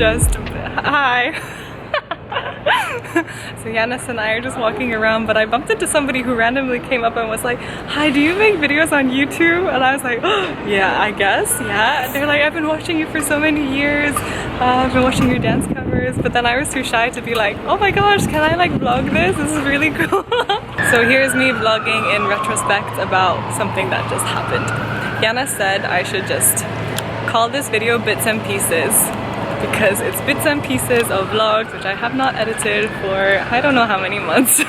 just... Hi. So Yanis and I are just walking around, but I bumped into somebody who randomly came up and was like, "Hi, do you make videos on YouTube?" And I was like, oh, yeah, I guess, yeah. They're like, "I've been watching you for so many years. I've been watching your dance covers." But then I was too shy to be like, "Oh my gosh, can I like vlog this? This is really cool." So here's me vlogging in retrospect about something that just happened. Yanis said I should just call this video Bits and Pieces, because it's bits and pieces of vlogs which I have not edited for I don't know how many months.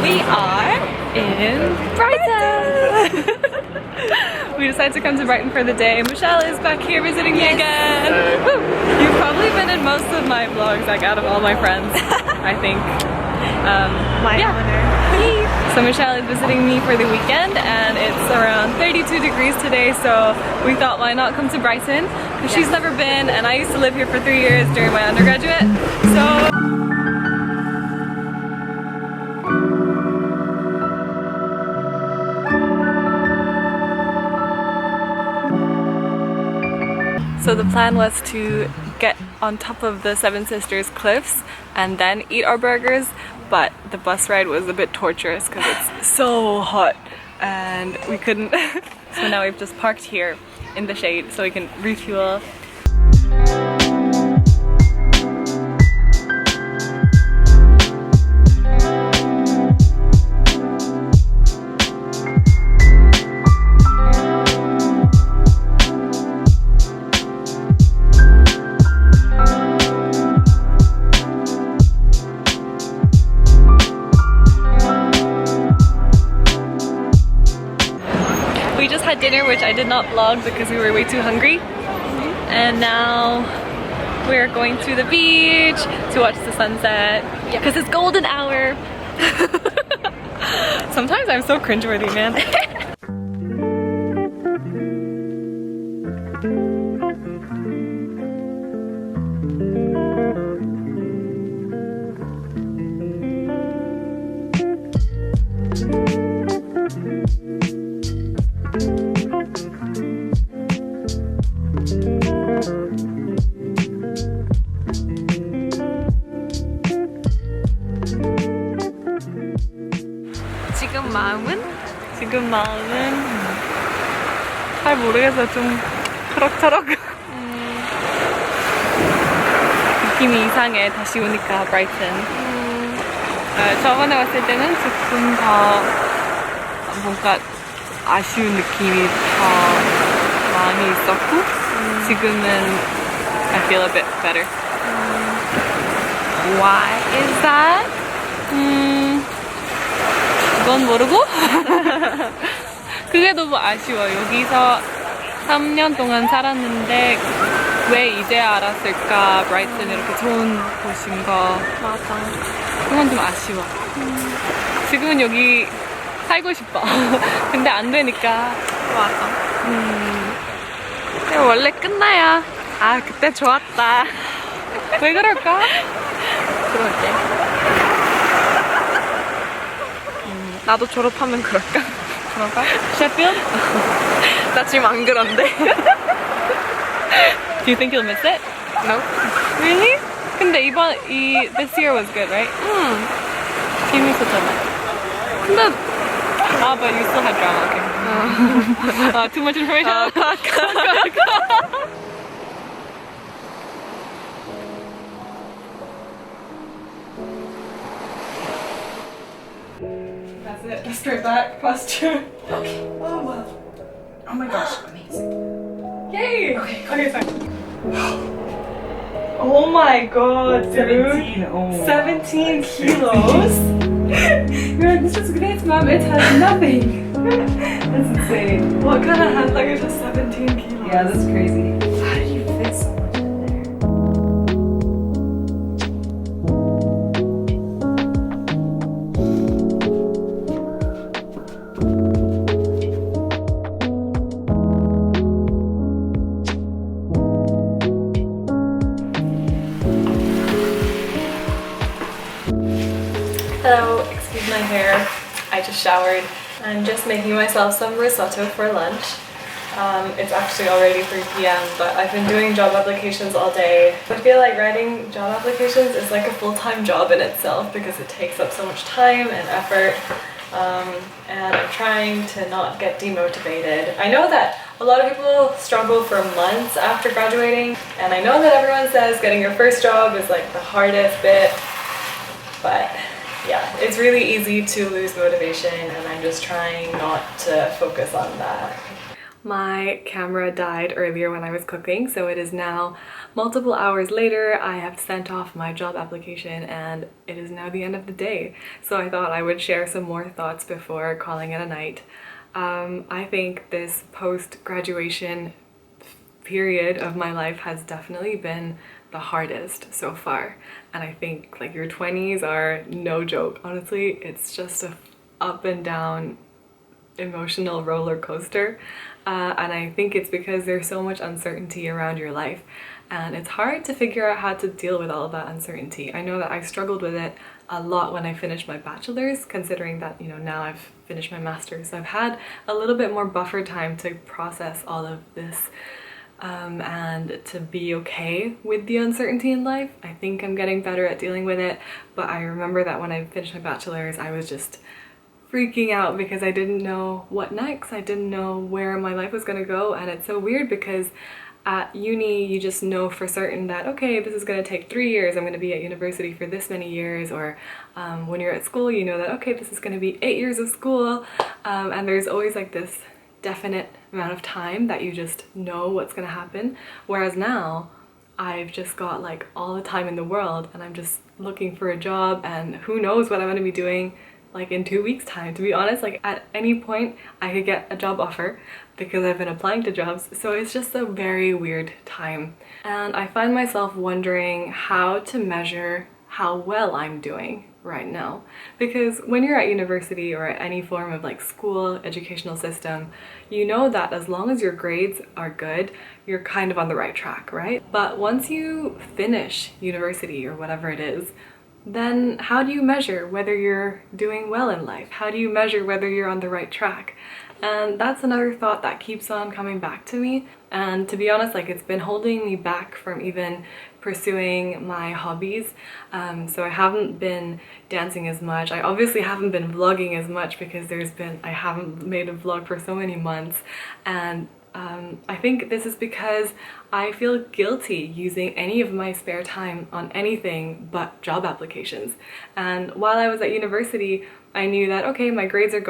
We are in Brighton! We decided to come to Brighton for the day. Michelle is back here visiting me again. Woo. You've probably been in most of my vlogs, like out of all my friends, I think. My honor. So Michelle is visiting me for the weekend and it's around 32 degrees today, so we thought why not come to Brighton, because she's never been and I used to live here for 3 years during my undergraduate. So the plan was to get on top of the Seven Sisters cliffs and then eat our burgers, but the bus ride was a bit torturous because it's so hot and we couldn't. So now we've just parked here in the shade so we can refuel. Had dinner, which I did not vlog because we were way too hungry, and now we're going to the beach to watch the sunset because it's golden hour. Sometimes I'm so cringeworthy, man. 지금 마음은 잘 모르겠어요. 좀 그럭저럭. 느낌이 이상해. 다시 오니까 브라이튼. 저번에 왔을 때는 조금 더 뭔가 아쉬운 느낌이 더 많이 있었고 지금은 I feel a bit better. Why is that? 그건 모르고 그게 너무 아쉬워. 여기서 3년 동안 살았는데 왜 이제 알았을까 브라이튼 이렇게 좋은 곳인 거. 맞아. 그건 좀 아쉬워. 지금은 여기 살고 싶어. 근데 안 되니까. 맞아. 근데 원래 끝나야 아 그때 좋았다. 왜 그럴까? 그럴게. 나도 졸업하면 그럴까? 그럴까? Sheffield? 나 지금 안 그런데. Do you think you'll miss it? No. Really? 근데 this year was good, right? 재밌었잖아. 근데 but you still had drama. Okay. Too much information. That's it. Just straight back posture. Okay. Oh wow. Oh my gosh, amazing. Yay! Okay, fine. Oh my god, dude. 17 kilos? You're like, this is great, mom. It has nothing. That's insane. What kind of hand luggage is 17 kilos? Yeah, that's crazy. How do you fit so much in there? Hello, excuse my hair. I just showered. I'm just making myself some risotto for lunch. It's actually already 3 p.m. but I've been doing job applications all day. I feel like writing job applications is like a full-time job in itself because it takes up so much time and effort. And I'm trying to not get demotivated. I know that a lot of people struggle for months after graduating, and I know that everyone says getting your first job is like the hardest bit, but yeah, it's really easy to lose motivation, and I'm just trying not to focus on that. My camera died earlier when I was cooking, so it is now multiple hours later. I have sent off my job application and it is now the end of the day. So I thought I would share some more thoughts before calling it a night. I think this post-graduation period of my life has definitely been the hardest so far. And I think like your 20s are no joke. Honestly, it's just a up and down emotional roller coaster. And I think it's because there's so much uncertainty around your life and it's hard to figure out how to deal with all of that uncertainty. I know that I struggled with it a lot when I finished my bachelor's, considering that, you know, now I've finished my master's. So I've had a little bit more buffer time to process all of this and to be okay with the uncertainty in life. I think I'm getting better at dealing with it, but I remember that when I finished my bachelor's, I was just freaking out because I didn't know what next. I didn't know where my life was gonna go, and it's so weird because at uni you just know for certain that okay, this is gonna take 3 years, I'm gonna be at university for this many years, or when you're at school you know that okay, this is gonna be 8 years of school, and there's always like this definite amount of time that you just know what's gonna happen, whereas now I've just got like all the time in the world and I'm just looking for a job and who knows what I'm gonna be doing like in 2 weeks time. To be honest, like at any point I could get a job offer because I've been applying to jobs, so it's just a very weird time. And I find myself wondering how to measure how well I'm doing right now, because when you're at university or at any form of like school educational system, you know that as long as your grades are good, you're kind of on the right track, right? But once you finish university or whatever it is, then how do you measure whether you're doing well in life? How do you measure whether you're on the right track? And that's another thought that keeps on coming back to me. And to be honest, like it's been holding me back from even pursuing my hobbies. So I haven't been dancing as much. I obviously haven't been vlogging as much because I haven't made a vlog for so many months. And I think this is because I feel guilty using any of my spare time on anything but job applications. And while I was at university, I knew that okay, my grades are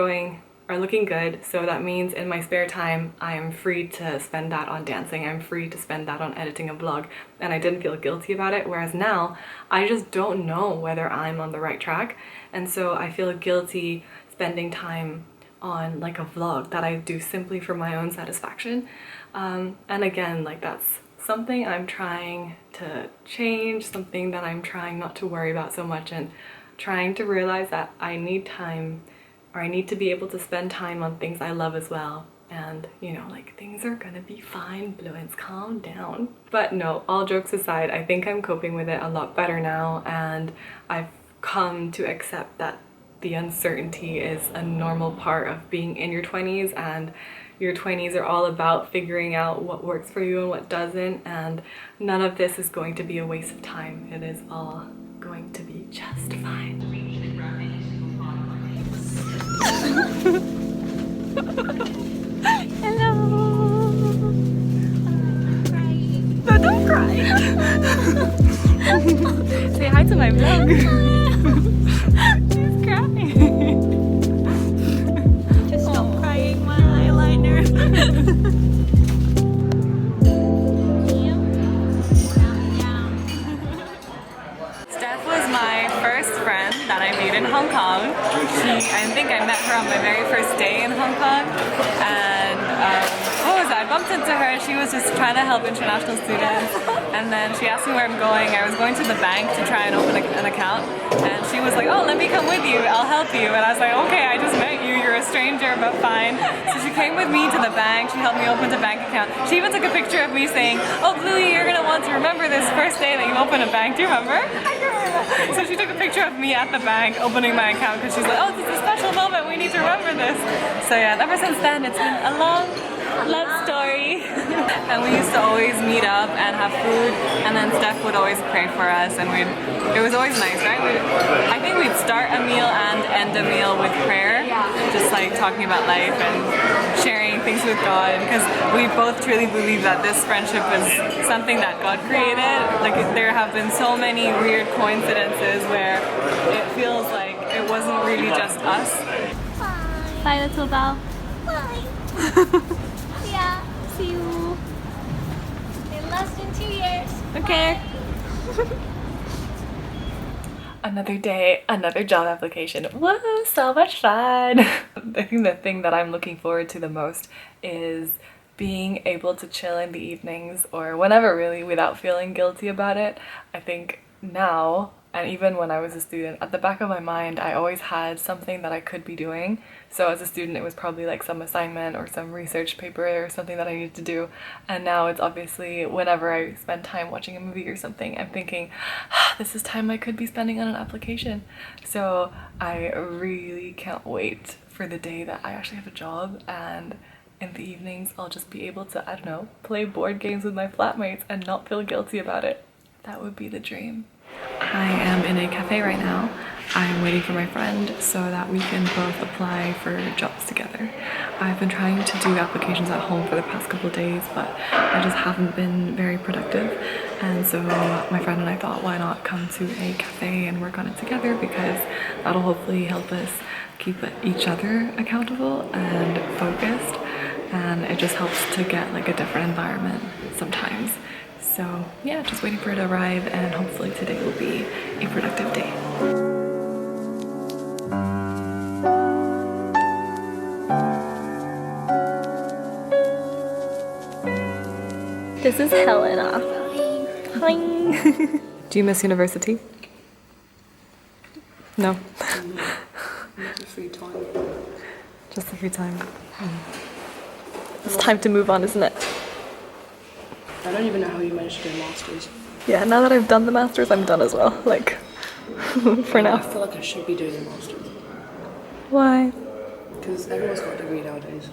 looking good, so that means in my spare time I am free to spend that on dancing, I'm free to spend that on editing a vlog, and I didn't feel guilty about it. Whereas now I just don't know whether I'm on the right track, and so I feel guilty spending time on like a vlog that I do simply for my own satisfaction. And again, like that's something I'm trying to change, something that I'm trying not to worry about so much, and trying to realize that I need time, or I need to be able to spend time on things I love as well. And you know, like things are gonna be fine, Bluinse, calm down. But no, all jokes aside, I think I'm coping with it a lot better now, and I've come to accept that the uncertainty is a normal part of being in your 20s, and your 20s are all about figuring out what works for you and what doesn't, and none of this is going to be a waste of time. It is all going to be just fine. Hello. No, don't cry. Say hi to my vlog. She's crying. Just stop crying, my eyeliner. Steph was my first friend that I made in Hong Kong. I think I met her on my very first day in Hong Kong, and what was that? I bumped into her. She was just trying to help international students, and then she asked me where I'm going. I was going to the bank to try and open an account, and she was like, oh, let me come with you, I'll help you. And I was like, okay, I just met you, you're a stranger, but fine. So she came with me to the bank, she helped me open the bank account. She even took a picture of me saying, oh, Bluey, you're gonna want to remember this first day that you open a bank. Do you remember? I do remember. So she took a picture of me at the bank opening my account because she's like, oh, this is a special moment, we need to remember this. So yeah, ever since then it's been a long Love story. And we used to always meet up and have food, and then Steph would always pray for us, and it was always nice, right? I think we'd start a meal and end a meal with prayer, just like talking about life and sharing things with God, because we both truly believe that this friendship is something that God created. Like there have been so many weird coincidences where it feels like it wasn't really just us. Bye, little bell. Bye. Yeah, see you in less than 2 years. Okay. Another day, another job application. Woo, so much fun. I think the thing that I'm looking forward to the most is being able to chill in the evenings or whenever really without feeling guilty about it. I think now, and even when I was a student, at the back of my mind I always had something that I could be doing. So as a student it was probably like some assignment or some research paper or something that I needed to do, and now it's obviously whenever I spend time watching a movie or something, I'm thinking, this is time I could be spending on an application. So I really can't wait for the day that I actually have a job, and in the evenings I'll just be able to, I don't know, play board games with my flatmates and not feel guilty about it. That would be the dream. I am in a cafe right now. I'm waiting for my friend so that we can both apply for jobs together. I've been trying to do applications at home for the past couple of days, but I just haven't been very productive. And so my friend and I thought, why not come to a cafe and work on it together, because that'll hopefully help us keep each other accountable and focused. And it just helps to get like a different environment sometimes. So yeah, just waiting for it to arrive, and hopefully today will be a productive day. This is Helena. Hi. Do you miss university? No. Just free time. Just the free time. It's time to move on, isn't it? I don't even know how you managed to do a master's. Yeah, now that I've done the masters, I'm done as well. Like, for I now. feel like I should be doing a master's. Why? Because everyone's got a degree nowadays.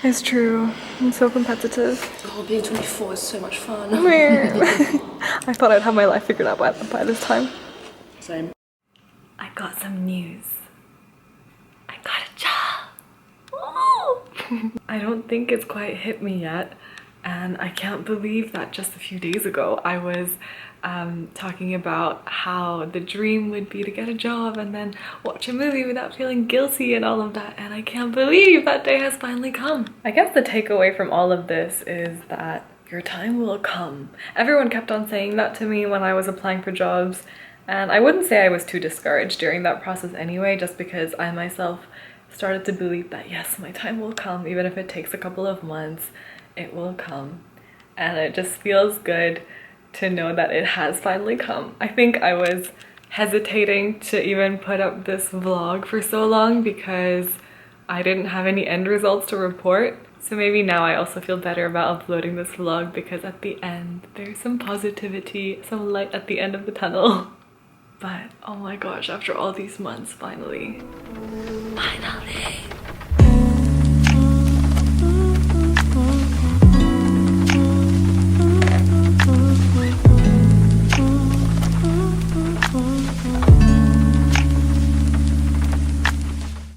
It's true. I'm so competitive. Oh, being 24 is so much fun. I thought I'd have my life figured out by this time. Same. I got some news. I got a job. Woo! I don't think it's quite hit me yet. And I can't believe that just a few days ago I was talking about how the dream would be to get a job and then watch a movie without feeling guilty and all of that, and I can't believe that day has finally come. I guess the takeaway from all of this is that your time will come. Everyone kept on saying that to me when I was applying for jobs, and I wouldn't say I was too discouraged during that process anyway, just because I myself started to believe that yes, my time will come, even if it takes a couple of months. It will come, and it just feels good to know that it has finally come. I think I was hesitating to even put up this vlog for so long because I didn't have any end results to report. So maybe now I also feel better about uploading this vlog, because at the end there's some positivity, some light at the end of the tunnel. But oh my gosh, after all these months, finally.